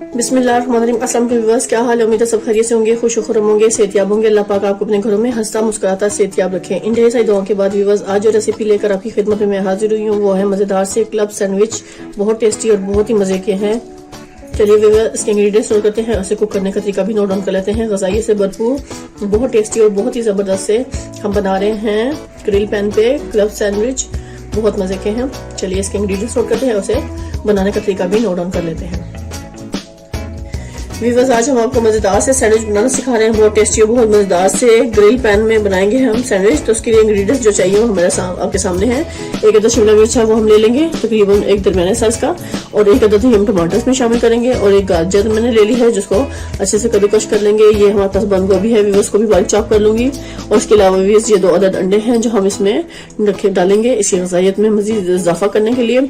बिस्मिल्लाहिर्रहमानिर्रहीम। अस्सलाम वालेकुम व्यूअर्स, क्या हाल है? उम्मीद है सब खैरियत से होंगे, खुश खुरम होंगे, सेहतियाब होंगे। अल्लाह पाक आपको अपने घरों में हंसता मुस्कुराता सेहतियाब रखें। इन ढेर सारी दुआओं के बाद व्यूअर्स, आज जो रेसिपी लेकर आपकी खिदमत में मैं हाजिर हुई हूँ वो है मजेदार से क्लब सैंडविच। बहुत टेस्टी और बहुत ही मजे के हैं। चलिए व्यूअर्स, इसके इंग्रेडिएंट्स नोट करते हैं, उसे कुक करने का तरीका भी नोट डाउन कर लेते हैं। गजाइयत से भरपूर बहुत टेस्टी और बहुत ही जबरदस्त से हम बना रहे हैं ग्रिल पैन पे क्लब सैंडविच, बहुत मजे के हैं। चलिए इसके इंग्रेडिएंट्स नोट करते हैं, उसे बनाने का तरीका भी नोट डाउन कर लेते हैं। व्यूअर्स, आज हम आपको मजेदार से सैंडविच बनाना सिखा रहे हैं। बहुत टेस्टी और बहुत मजेदार से ग्रिल पैन में बनाएंगे हम सैंडविच। तो उसके लिए इंग्रेडिएंट्स जो चाहिए वो हमारे आपके सामने हैं। एक अदद शिमला मिर्च है वो हम ले लेंगे, तकरीबन एक दरमियाने साइज का, और एक अदद ही हम टमाटर इसमें शामिल करेंगे, और एक गाजर मैंने ले ली है जिसको अच्छे से कद्दूकस कर लेंगे। ये हमारे पास बंद गोभी है व्यूअर्स, को भी बारीक चॉप कर लूंगी। और उसके अलावा व्यूअर्स, ये 2 अदद अंडे हैं जो हम इसमें डालेंगे इसकी गजाइयत में मजीद इजाफा करने के लिए।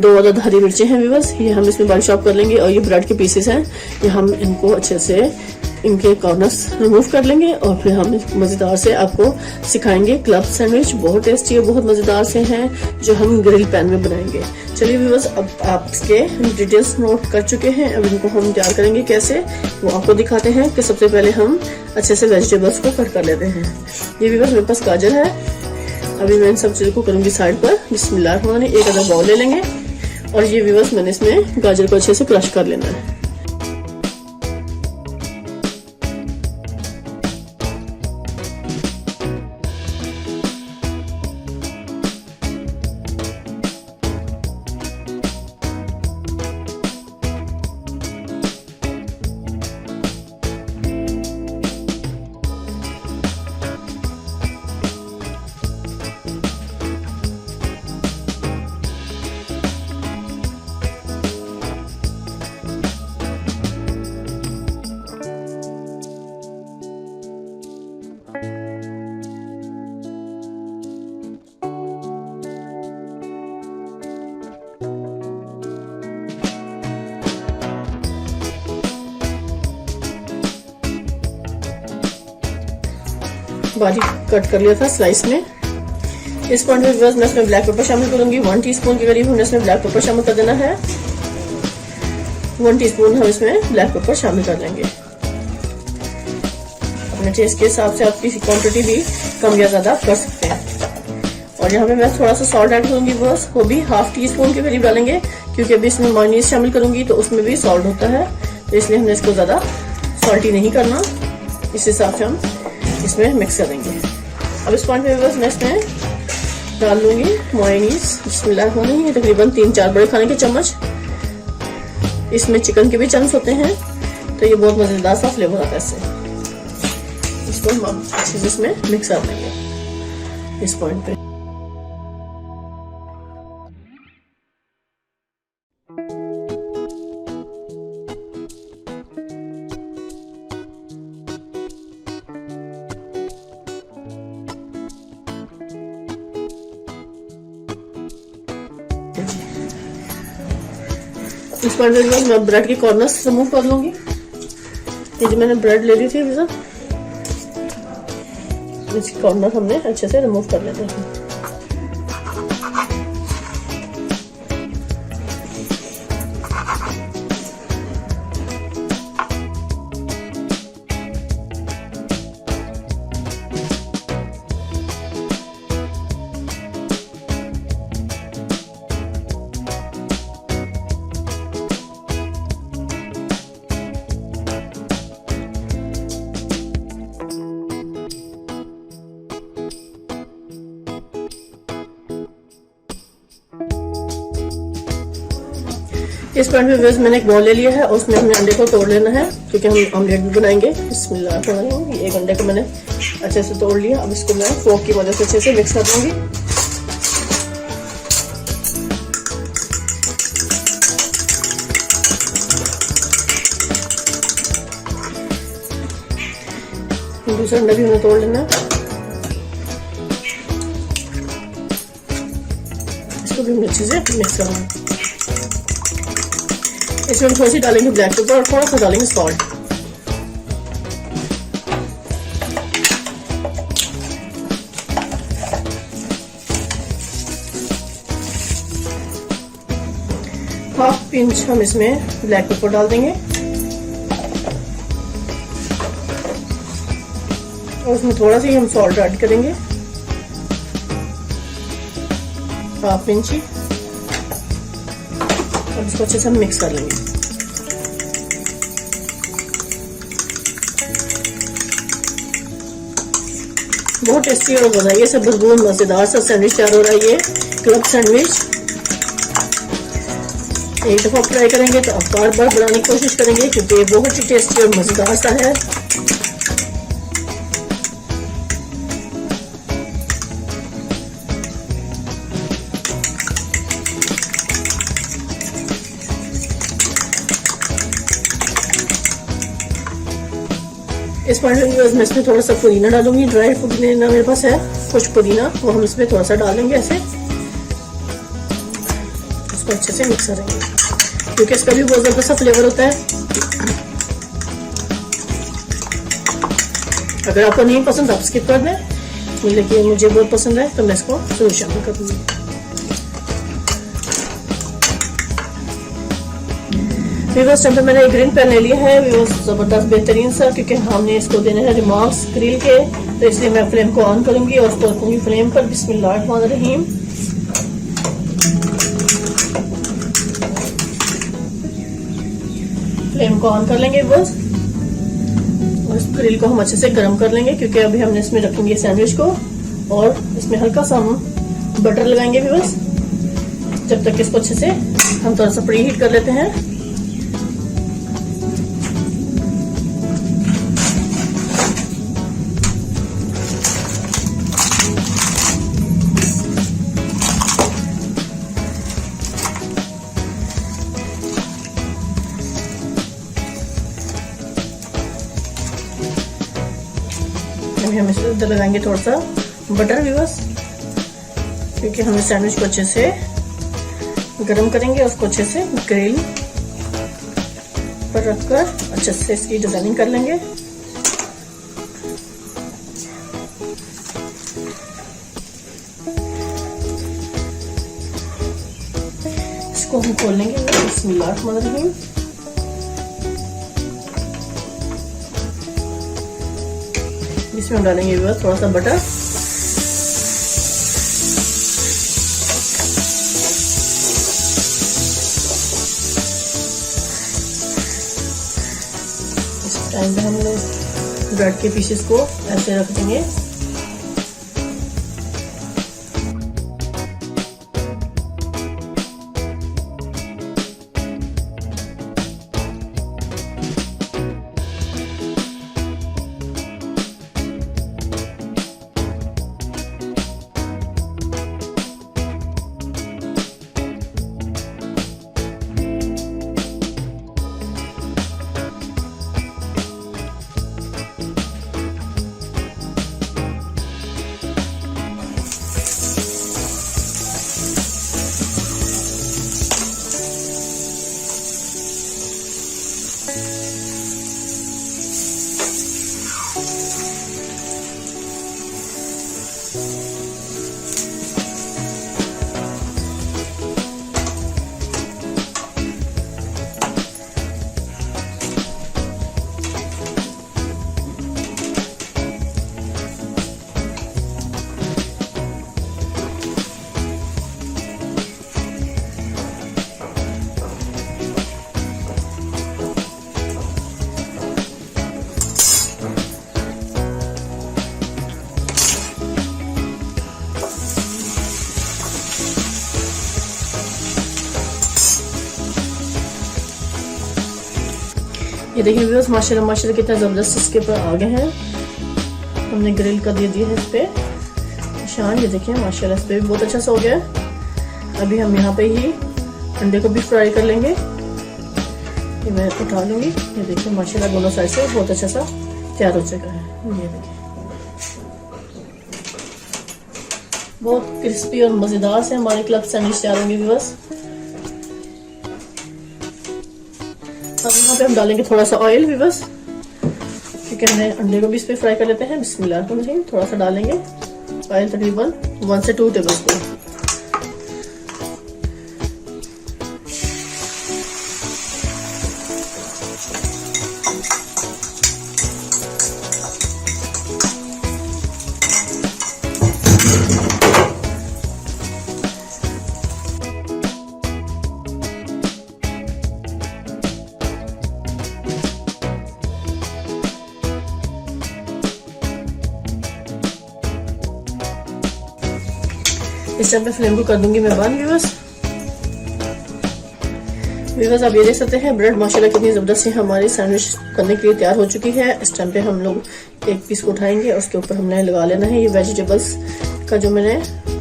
2 अदद हरी मिर्चें हैं व्यूअर्स, ये हम इसमें बारीक चॉप कर लेंगे। और ये ब्रेड के पीसेस हैं, ये हम इनको अच्छे से इनके कॉर्नर्स रिमूव कर लेंगे, और फिर हम मजेदार से आपको सिखाएंगे क्लब सैंडविच। बहुत टेस्टी और बहुत मजेदार से हैं जो हम ग्रिल पैन में बनाएंगे। चलिए व्यूअर्स, अब आप इसके डिटेल्स नोट कर चुके हैं, अब इनको हम तैयार करेंगे कैसे वो आपको दिखाते हैं। कि सबसे पहले हम अच्छे से वेजिटेबल्स को कट कर लेते हैं। ये व्यूअर्स, मेरे पास गाजर है, अभी मैं इन सब चीजों को करूंगी साइड पर। बिस्मिल्लाह, एक अदर बाउल ले लेंगे, और ये व्यूअर्स मैंने इसमें गाजर को अच्छे से क्रश कर लेना है। बारीक कट कर लिया था स्लाइस में। इस पॉइंट में मैं इसमें ब्लैक पेपर शामिल करूंगी। 1 टीस्पून के करीब हमने इसमें ब्लैक पेपर शामिल कर देना है। 1 टीस्पून हम इसमें ब्लैक पेपर शामिल कर लेंगे। अपने टेस्ट के हिसाब से आपकी क्वांटिटी भी कम या ज्यादा कर सकते हैं। और यहाँ पे मैं थोड़ा सा सॉल्ट ऐड करूंगी बस, वो भी 1/2 टीस्पून के करीब डालेंगे, क्योंकि अभी इसमें मायोनीज शामिल करूंगी तो उसमें भी सॉल्ट होता है, तो इसलिए हमने इसको ज्यादा सॉल्टी नहीं करना। इस हिसाब से हम इसमें मिक्स कर देंगे। अब इस पॉइंट पे बस मैं इसमें डाल लूंगी मायोनीज। बिस्मिल्लाह, ये तकरीबन 3-4 बड़े खाने के चम्मच। इसमें चिकन के भी चंक्स होते हैं, तो ये बहुत मजेदार सा फ्लेवर आता है इससे। इसको हम अच्छे से इसमें मिक्स कर देंगे इस पॉइंट पे। इस पर मैं ब्रेड के कॉर्नर्स रिमूव कर लूंगी। ये जो मैंने ब्रेड ले ली थी इसके कॉर्नर हमने अच्छे से रिमूव कर लेते हैं। इस पॉइंट में व्यूअर्स, मैंने एक बॉल ले लिया है और उसमें हमने अंडे को तोड़ लेना है, क्योंकि हम ऑमलेट भी बनाएंगे। बिस्मिल्लाह, एक अंडे को मैंने अच्छे से तोड़ लिया। अब इसको मैं फोर्क की मदद से अच्छे से मिक्स कर दूंगी। दूसरा अंडा भी हमें तोड़ लेना है, इसको भी अच्छे से मिक्स करना। इसमें थोड़ी सी डालेंगे ब्लैक पेपर और थोड़ा सा डालेंगे सॉल्ट। हाफ पिंच हम इसमें ब्लैक पेपर डाल देंगे। और उसमें थोड़ा सा ही हम सॉल्ट ऐड करेंगे, हाफ इंच। और इसको अच्छे से हम मिक्स कर लेंगे। बहुत टेस्टी और बनाइए सब भरपूर मजेदार सा सैंडविच तैयार हो रहा है। ये क्लब सैंडविच एक दफा ट्राई करेंगे तो आप बार बार बनाने की कोशिश करेंगे, क्योंकि ये बहुत ही टेस्टी और मजेदार सा है। इस पॉइंट में मैं इसमें थोड़ा सा पुदीना डालूंगी, ड्राई पुदीना मेरे पास है कुछ पुदीना, वो हम इसमें थोड़ा सा डालेंगे ऐसे। इसको अच्छे से मिक्स करेंगे, क्योंकि इसका भी बहुत ज़्यादा सा फ्लेवर होता है। अगर आपको नहीं पसंद आप स्किप कर दें, लेकिन मुझे बहुत पसंद है तो मैं इसको जरूर शामिल कर दूंगी। वीवर्स टाइम पे मैंने एक ग्रिल पैन ले लिया है वीवर्स, जबरदस्त बेहतरीन सा, क्योंकि हमने इसको देने हैं रिमार्क्स ग्रिल के, तो इसलिए मैं फ्लेम को ऑन करूंगी और उसको रखूंगी फ्लेम पर। बिस्मिल्लाहिर्रहमानिर्रहीम। फ्लेम को ऑन कर लेंगे बस, और इस ग्रिल को हम अच्छे से गर्म कर लेंगे, क्योंकि अभी हमने इसमें रखेंगे सैंडविच को, और इसमें हल्का सा हम बटर लगाएंगे भी बस, जब तक इसको अच्छे से हम थोड़ा सा प्री हीट कर लेते हैं। हम इधर लगाएंगे थोड़ा सा बटर भी बस, क्योंकि हम सैंडविच को अच्छे से गरम करेंगे, उसको अच्छे से ग्रिल पर रखकर अच्छे से इसकी डिजाइनिंग कर लेंगे। इसको हम खोल लेंगे। बिस्मिल्लाहिर्रहमानिर्रहीम। इसमें हम डालेंगे थोड़ा सा बटर, इस टाइम पे हम लोग ब्रेड के पीसेस को ऐसे रख देंगे। ये देखिए व्यूअर्स, माशाल्लाह माशाल्लाह कितना ज़बरदस्त इसके ऊपर आ गए हैं। हमने ग्रिल कर दिया है इस पे निशान, ये देखिए माशाल्लाह इस पे भी बहुत अच्छा सा हो गया है। अभी हम यहाँ पे ही अंडे को भी फ्राई कर लेंगे। ये मैं उठा लूँगी। ये देखिए माशाल्लाह दोनों साइड से बहुत अच्छा सा तैयार हो चुका है। ये देखिए बहुत क्रिस्पी और मज़ेदार से हमारे क्लब सैंडविच तैयार होंगे व्यूअर्स। अब यहाँ पे हम डालेंगे थोड़ा सा ऑयल भी बस, क्योंकि हमने अंडे को भी इस पे फ्राई कर लेते हैं। बिस्मिल्लाहिर्रहमानिर्रहीम। थोड़ा सा डालेंगे ऑयल, तकरीबन 1 से 2 टेबलस्पून। इस टाइम पे फ्लेम को कर दूंगी मैं बंद। व्यूअर्स आप ये देख सकते हैं ब्रेड माशाल्लाह कितनी ज़बरदस्त है हमारी सैंडविच करने के लिए तैयार हो चुकी है। इस टाइम पे हम लोग एक पीस को उठाएंगे, उसके ऊपर हमने लगा लेना है ये वेजिटेबल्स का जो मैंने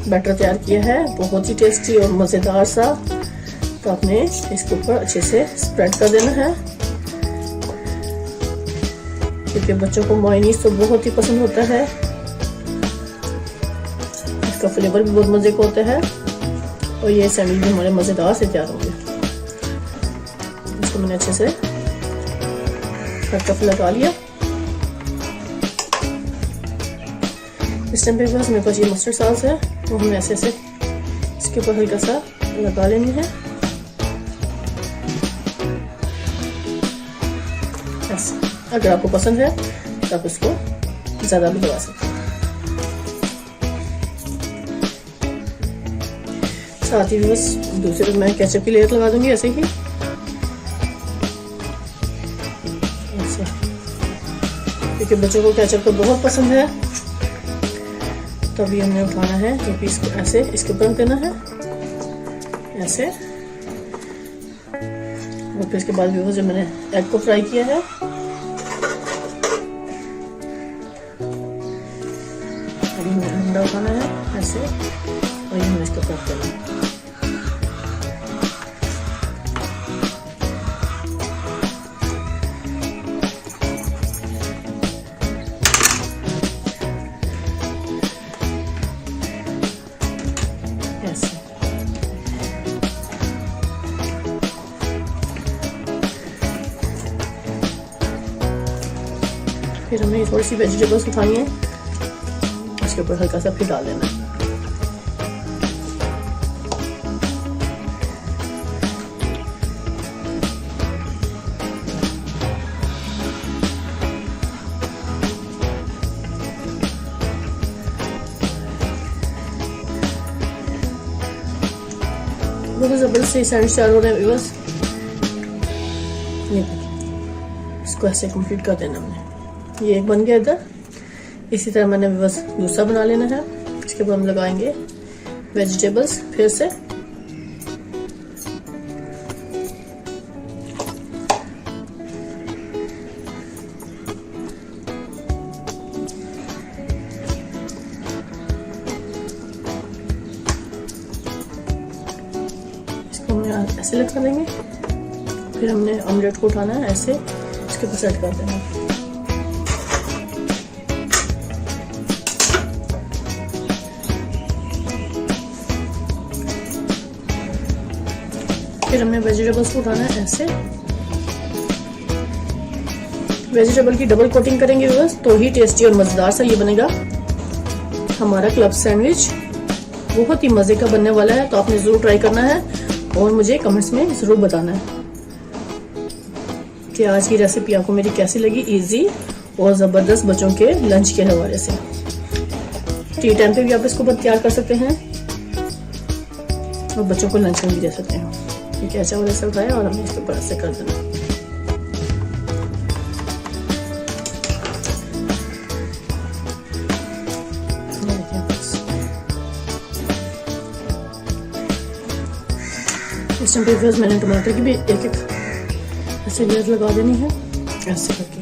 बैटर तैयार किया है, बहुत ही टेस्टी और मज़ेदार सा। तो आपने इसके ऊपर अच्छे से स्प्रेड कर देना है, क्योंकि बच्चों को मायोनीज तो बहुत ही पसंद होता है, इसका फ्लेवर भी बहुत मज़े का होता है और ये सैंडविच भी हमारे मज़ेदार से तैयार होंगे। इसको मैंने अच्छे से कप लगा लिया। इस टाइम पे बस मेरे पास ये मस्टर्ड सॉस है, वो हमें ऐसे ऐसे इसके ऊपर हल्का सा लगा लेनी है ऐसे। अगर आपको पसंद है तो आप इसको ज़्यादा भी लगा सकते हैं। साथ ही बस दूसरे मैं केचप की लेयर लगा दूंगी ऐसे ही, ऐसे, क्योंकि बच्चों को केचप तो बहुत पसंद है। तभी हमने उठाना है ये पीस को ऐसे इसके ऊपर देना है ऐसे। और फिर इसके बाद भी जो मैंने एग को फ्राई किया है अभी हमें अंडा उठाना है ऐसे और ये हमें इसके ऊपर करना है। फिर हमें थोड़ी सी वेजिटेबल्स उठानी है, उसके ऊपर हल्का सा फिर डाल देना है। बहुत ज़बरदस्त से सैंडविच तैयार हो रहे हैं व्यूअर्स। इसको ऐसे कंप्लीट कर देना हमने। ये एक बन गया इधर। इसी तरह मैंने बस दूसरा बना लेना है। इसके ऊपर हम लगाएंगे वेजिटेबल्स फिर से। इसको हमने ऐसे लगा देंगे। फिर हमने ऑमलेट को उठाना है ऐसे, इसके ऊपर सेट कर देना है। फिर हमने वेजिटेबल्स को उठाना है ऐसे। वेजिटेबल की डबल कोटिंग करेंगे बस, तो ही टेस्टी और मजेदार सा ये बनेगा हमारा क्लब सैंडविच। बहुत ही मजे का बनने वाला है, तो आपने जरूर ट्राई करना है और मुझे कमेंट्स में जरूर बताना है कि आज की रेसिपी आपको मेरी कैसी लगी। इजी और जबरदस्त बच्चों के लंच के हवाले से। टी टाइम पे भी आप इसको तैयार कर सकते हैं और बच्चों को लंच में भी दे सकते हैं। ठीक है, चावल ऐसे उठाया और हमने इसके ऊपर ऐसे कर देना। इस टाइम पे मैंने टमाटर की भी एक एक ऐसे लेयर लगा देनी है ऐसे करके।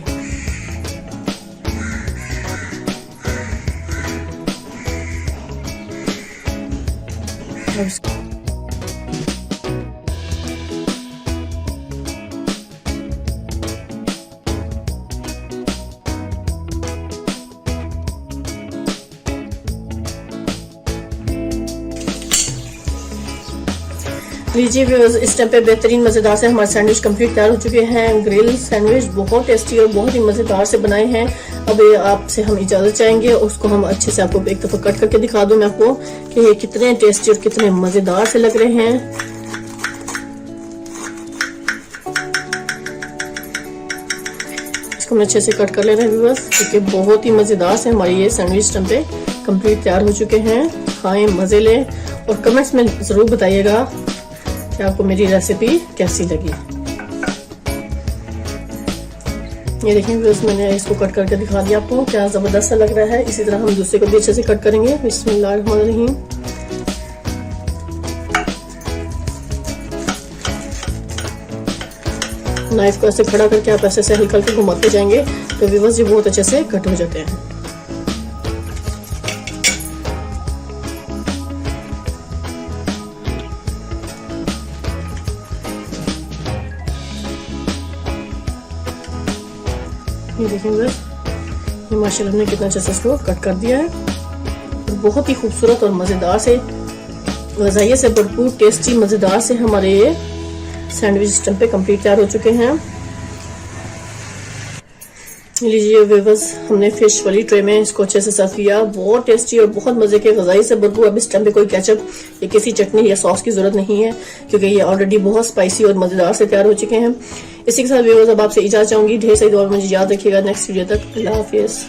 लीजिए व्यूअर्स, इस टाइम पे बेहतरीन मज़ेदार से हमारे सैंडविच कंप्लीट तैयार हो चुके हैं। ग्रिल सैंडविच बहुत टेस्टी और बहुत ही मज़ेदार से बनाए हैं। अब आपसे हम इजाज़त चाहेंगे, उसको हम अच्छे से आपको एक दफ़ा कट करके दिखा दूं मैं आपको कि ये कितने टेस्टी और कितने मज़ेदार से लग रहे हैं। इसको हम अच्छे से कट कर ले रहे हैं व्यूअर्स, क्योंकि बहुत ही मज़ेदार से हमारे ये सैंडविच टाइम पे कंप्लीट तैयार हो चुके हैं। खाएं, मज़े लें और कमेंट्स में ज़रूर बताइएगा कि आपको मेरी रेसिपी कैसी लगी। ये देखिए व्यूअर्स, मैंने इसको कट करके दिखा दिया आपको, क्या ज़बरदस्त सा लग रहा है। इसी तरह हम दूसरे को भी अच्छे से कट करेंगे। बिस्मिल्लाहिर्रहमानिर्रहीम। नाइफ को ऐसे खड़ा करके आप ऐसे हल्का हल्का घुमाते जाएंगे तो व्यूअर्स ये बहुत अच्छे से कट हो जाते हैं। ये देखें व्यूअर्स, ये माशाल्लाह ने कितना अच्छे से इसको कट कर दिया है। बहुत ही खूबसूरत और मज़ेदार से, ग़िज़ाइयत से भरपूर, टेस्टी मज़ेदार से हमारे ये सैंडविच सिस्टम पे कंप्लीट तैयार हो चुके हैं। लीजिए व्यूअर्स, हमने फिश वाली ट्रे में इसको अच्छे से सर्व किया। बहुत टेस्टी और बहुत मजे के, ग़िज़ाई से भरपूर। अब इस टाइम पे कोई केचप या किसी चटनी या सॉस की जरूरत नहीं है क्योंकि ये ऑलरेडी बहुत स्पाइसी और मजेदार से तैयार हो चुके हैं। इसी के साथ व्यूअर्स अब आपसे इजाजत चाहूंगी। ढेर सारी दुआ में मुझे याद रखिएगा। नेक्स्ट वीडियो तक अल्लाह हाफिज़।